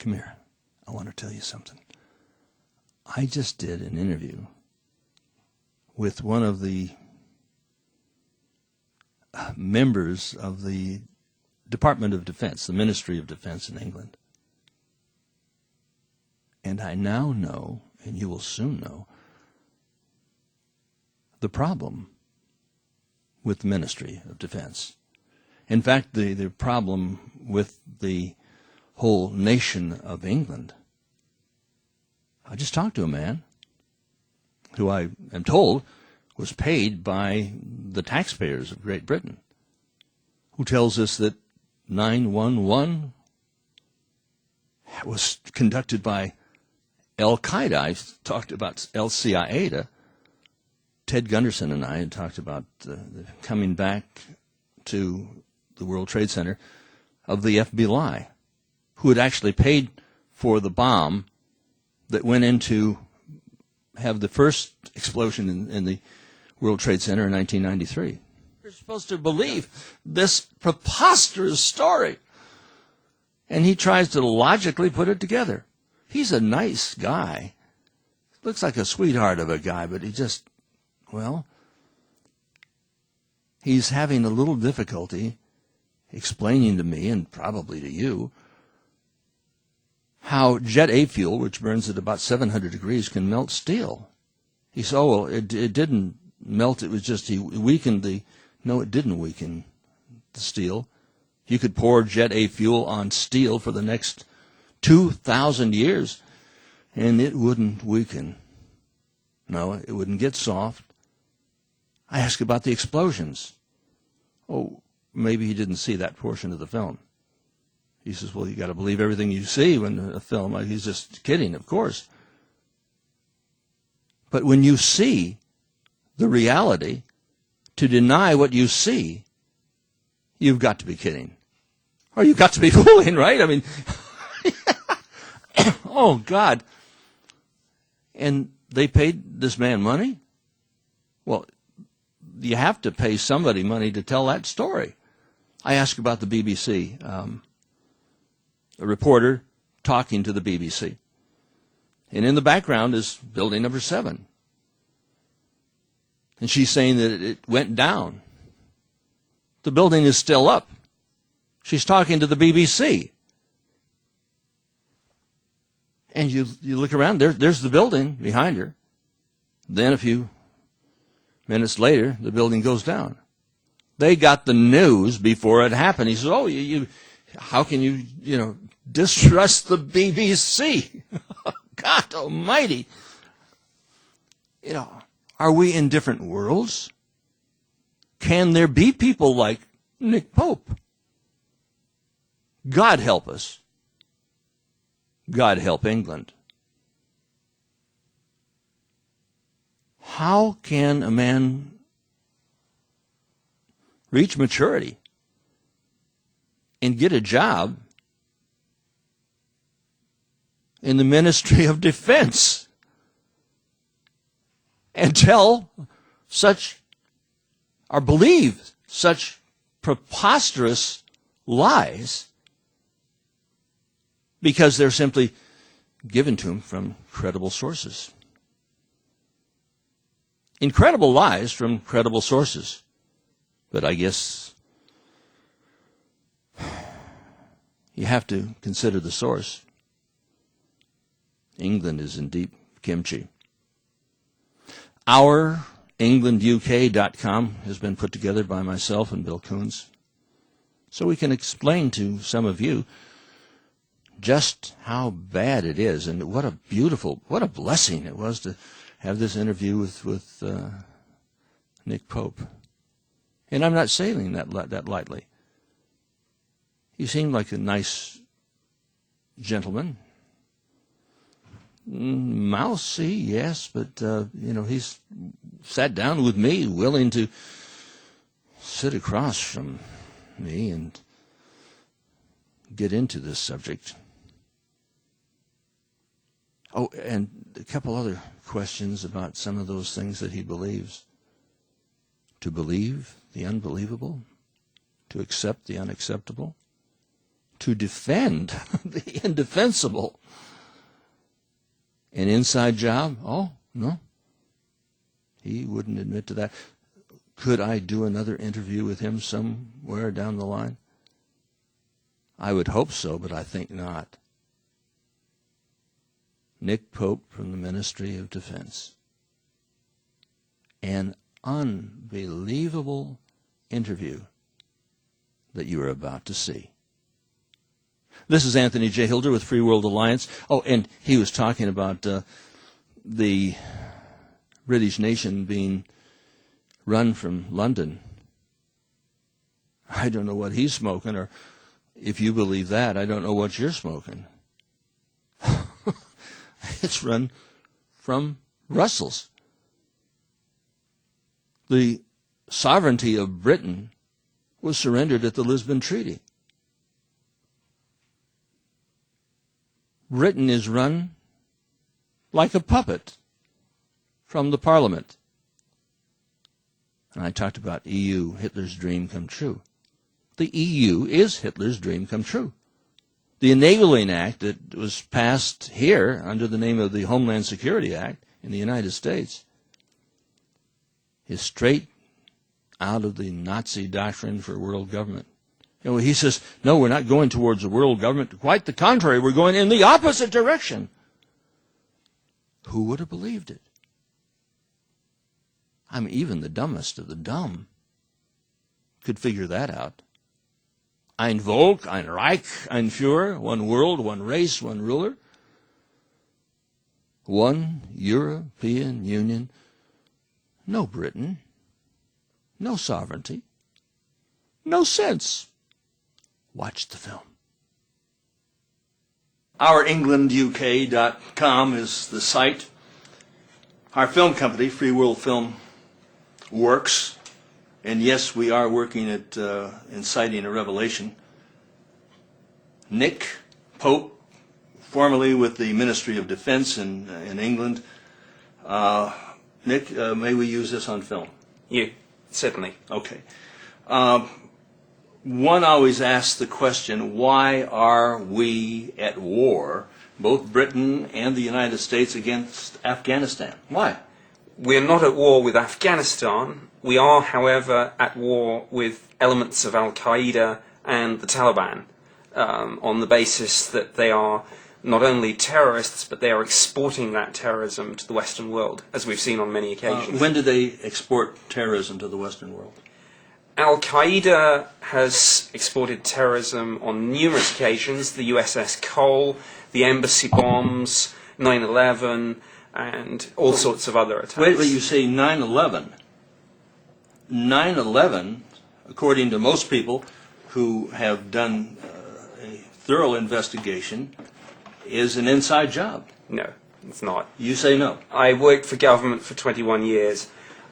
come here. I want to tell you something. I just did an interview with one of the members of the Department of Defense, the Ministry of Defense in England. And I now know, and you will soon know, the problem with the Ministry of Defense. In fact, the problem with the whole nation of England. I just talked to a man who I am told was paid by the taxpayers of Great Britain, who tells us that 9/11 was conducted by Al-Qaeda. I talked about Al-Qaeda. Ted Gunderson and I had talked about the coming back to the World Trade Center of the FBI, who had actually paid for the bomb that went in to have the first explosion in the World Trade Center in 1993. You're supposed to believe this preposterous story. And he tries to logically put it together. He's a nice guy. Looks like a sweetheart of a guy, but he just, well, he's having a little difficulty explaining to me, and probably to you, how jet A fuel, which burns at about 700 degrees, can melt steel. He said, oh, well, it didn't melt, it was just he weakened the... No, it didn't weaken the steel. You could pour jet A fuel on steel for the next 2,000 years, and it wouldn't weaken. No, it wouldn't get soft. I asked about the explosions. Oh, maybe he didn't see that portion of the film. He says, well, you got to believe everything you see when a film. He's just kidding, of course. But when you see the reality, to deny what you see, you've got to be kidding. Or you've got to be fooling, right? I mean, oh, God. And they paid this man money? Well, you have to pay somebody money to tell that story. I asked about the BBC, a reporter talking to the BBC. And in the background is building number 7. And she's saying that it went down. The building is still up. She's talking to the BBC. And you look around, there's the building behind her. Then a few minutes later, the building goes down. They got the news before it happened. He says, oh, how can you distrust the BBC? God almighty. Are we in different worlds? Can there be people like Nick Pope? God help us. God help England. How can a man reach maturity and get a job in the Ministry of Defense and tell such, or believe such preposterous lies because they're simply given to him from credible sources? Incredible lies from credible sources. But I guess you have to consider the source. England is in deep kimchi. Our EnglandUK.com has been put together by myself and Bill Coons, so we can explain to some of you just how bad it is, and what a blessing it was to have this interview with Nick Pope. And I'm not saying that lightly. He seemed like a nice gentleman. Mousy, yes, but he's sat down with me, willing to sit across from me and get into this subject. Oh, and a couple other questions about some of those things that he believes. To believe the unbelievable, to accept the unacceptable, to defend the indefensible. An inside job? Oh, no. He wouldn't admit to that. Could I do another interview with him somewhere down the line? I would hope so, but I think not. Nick Pope from the Ministry of Defense. An unbelievable interview that you are about to see. This is Anthony J. Hilder with Free World Alliance. Oh, and he was talking about the British nation being run from London. I don't know what he's smoking, or if you believe that, I don't know what you're smoking. It's run from Brussels. The sovereignty of Britain was surrendered at the Lisbon Treaty. Britain is run like a puppet from the Parliament. And I talked about EU, Hitler's dream come true. The EU is Hitler's dream come true. The Enabling Act that was passed here under the name of the Homeland Security Act in the United States is straight out of the Nazi doctrine for world government. You know, he says, no, we're not going towards a world government. Quite the contrary, we're going in the opposite direction. Who would have believed it? I mean, even the dumbest of the dumb could figure that out. Ein Volk, ein Reich, ein Führer, one world, one race, one ruler, one European Union, no Britain, no sovereignty, no sense. Watch the film. OurEnglandUK.com is the site. Our film company, Free World Film Works, and yes, we are working at inciting a revelation. Nick Pope, formerly with the Ministry of Defense in England. Nick, may we use this on film? You, certainly. Okay. One always asks the question, why are we at war, both Britain and the United States, against Afghanistan? Why? We're not at war with Afghanistan. We are, however, at war with elements of Al-Qaeda and the Taliban on the basis that they are not only terrorists, but they are exporting that terrorism to the Western world, as we've seen on many occasions. When did they export terrorism to the Western world? Al-Qaeda has exported terrorism on numerous occasions, the USS Cole, the embassy bombs, 9/11, and all sorts of other attacks. Wait, you say 9/11. 9/11, according to most people who have done a thorough investigation, is an inside job. No, it's not. You say no. I worked for government for 21 years.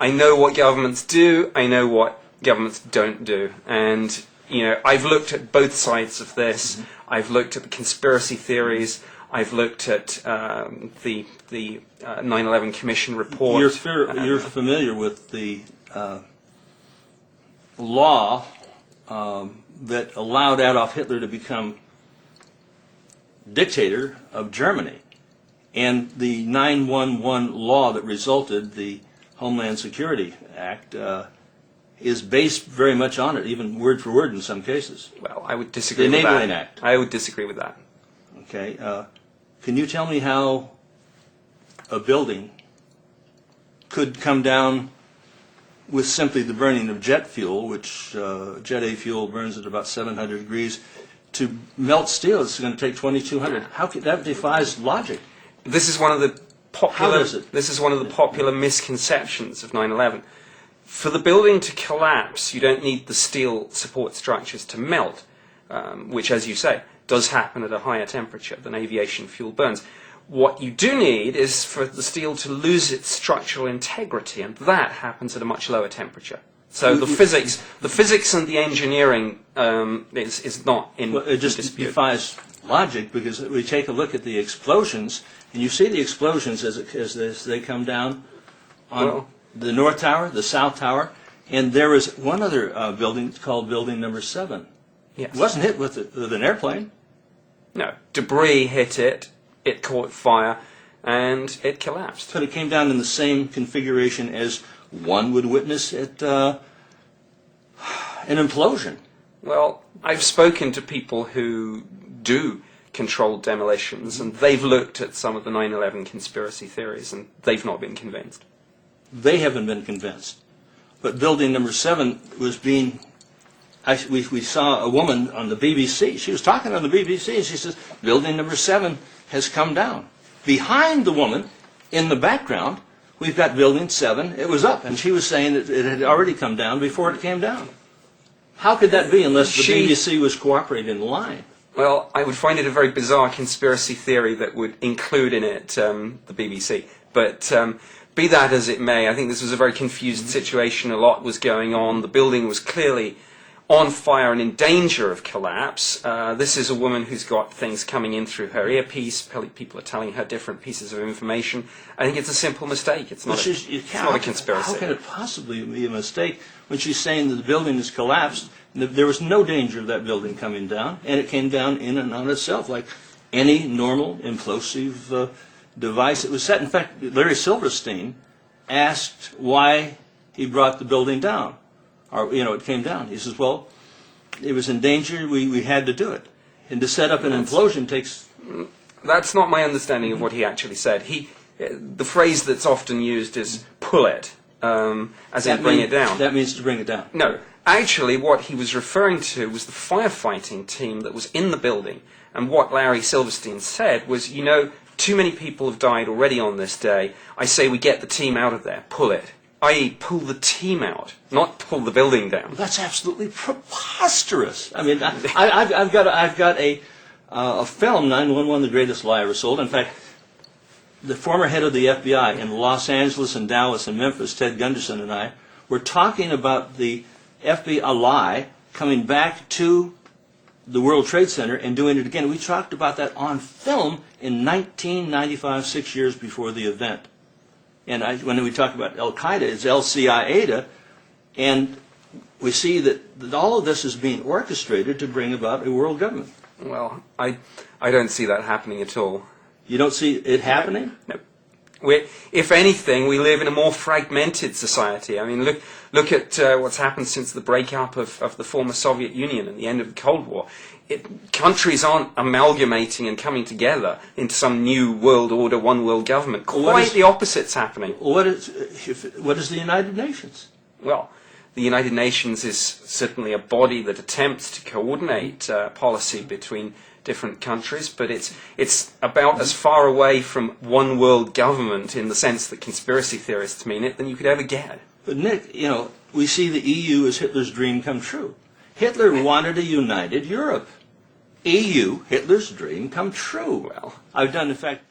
I know what governments do. I know what governments don't do. And, you know, I've looked at both sides of this. Mm-hmm. I've looked at the conspiracy theories. I've looked at the 9/11 Commission report. You're familiar with the law that allowed Adolf Hitler to become dictator of Germany, and the 9/11 law that resulted, the Homeland Security Act, is based very much on it, even word for word in some cases. Well, I would disagree with that. The Enabling Act. I would disagree with that. Okay. Can you tell me how a building could come down with simply the burning of jet fuel, which Jet A fuel burns at about 700 degrees, to melt steel? It's going to take 2,200. How could that defies logic? This is one of the popular. How is it? This is one of the popular misconceptions of 9/11. For the building to collapse, you don't need the steel support structures to melt, which, as you say, does happen at a higher temperature than aviation fuel burns. What you do need is for the steel to lose its structural integrity, and that happens at a much lower temperature. So the physics and the engineering is not in Well, it just dispute. defies logic, because we take a look at the explosions, and you see the explosions as they come down on the North Tower, the South Tower, and there is one other building called Building Number 7 Yes. It wasn't hit with an airplane. No. Debris hit it, it caught fire, and it collapsed. But it came down in the same configuration as one would witness at an implosion. Well, I've spoken to people who do controlled demolitions, and they've looked at some of the 9/11 conspiracy theories, and they've not been convinced. They haven't been convinced. But building number 7 was being... We saw a woman on the BBC. She was talking on the BBC, and she says, building number 7 has come down. Behind the woman, in the background, we've got building 7. It was up, and she was saying that it had already come down before it came down. How could that be unless the BBC was cooperating in line? Well, I would find it a very bizarre conspiracy theory that would include in it the BBC. But be that as it may, I think this was a very confused situation. A lot was going on. The building was clearly on fire and in danger of collapse. This is a woman who's got things coming in through her earpiece. People are telling her different pieces of information. I think it's a simple mistake. It's not, it's not a conspiracy. How can it possibly be a mistake when she's saying that the building has collapsed? There was no danger of that building coming down, and it came down in and on itself like any normal implosive device. It was set. In fact, Larry Silverstein asked why he brought the building down. Or, it came down. He says, well, it was in danger, we had to do it. And to set up an implosion takes... That's not my understanding of what he actually said. The phrase that's often used is pull it, as in bring it down. That means to bring it down. No. Actually, what he was referring to was the firefighting team that was in the building. And what Larry Silverstein said was, too many people have died already on this day. I say we get the team out of there. Pull it. I.e., pull the team out, not pull the building down. Well, that's absolutely preposterous. I mean, I've got a film, 911, The Greatest Lie Ever Sold. In fact, the former head of the FBI in Los Angeles and Dallas and Memphis, Ted Gunderson, and I were talking about the FBI lie coming back to the World Trade Center and doing it again. We talked about that on film in 1995, 6 years before the event. And when we talk about Al-Qaeda, it's LCIATA, and we see that all of this is being orchestrated to bring about a world government. Well, I don't see that happening at all. You don't see it happening? No. If anything, we live in a more fragmented society. I mean, look at what's happened since the breakup of the former Soviet Union and the end of the Cold War. Countries aren't amalgamating and coming together into some new world order, one world government. Quite the opposite's happening. What is the United Nations? Well, the United Nations is certainly a body that attempts to coordinate policy between different countries, but it's about as far away from one world government in the sense that conspiracy theorists mean it than you could ever get. But Nick, we see the EU as Hitler's dream come true. Hitler wanted a united Europe. EU, Hitler's dream come true. Well, I've done, in fact...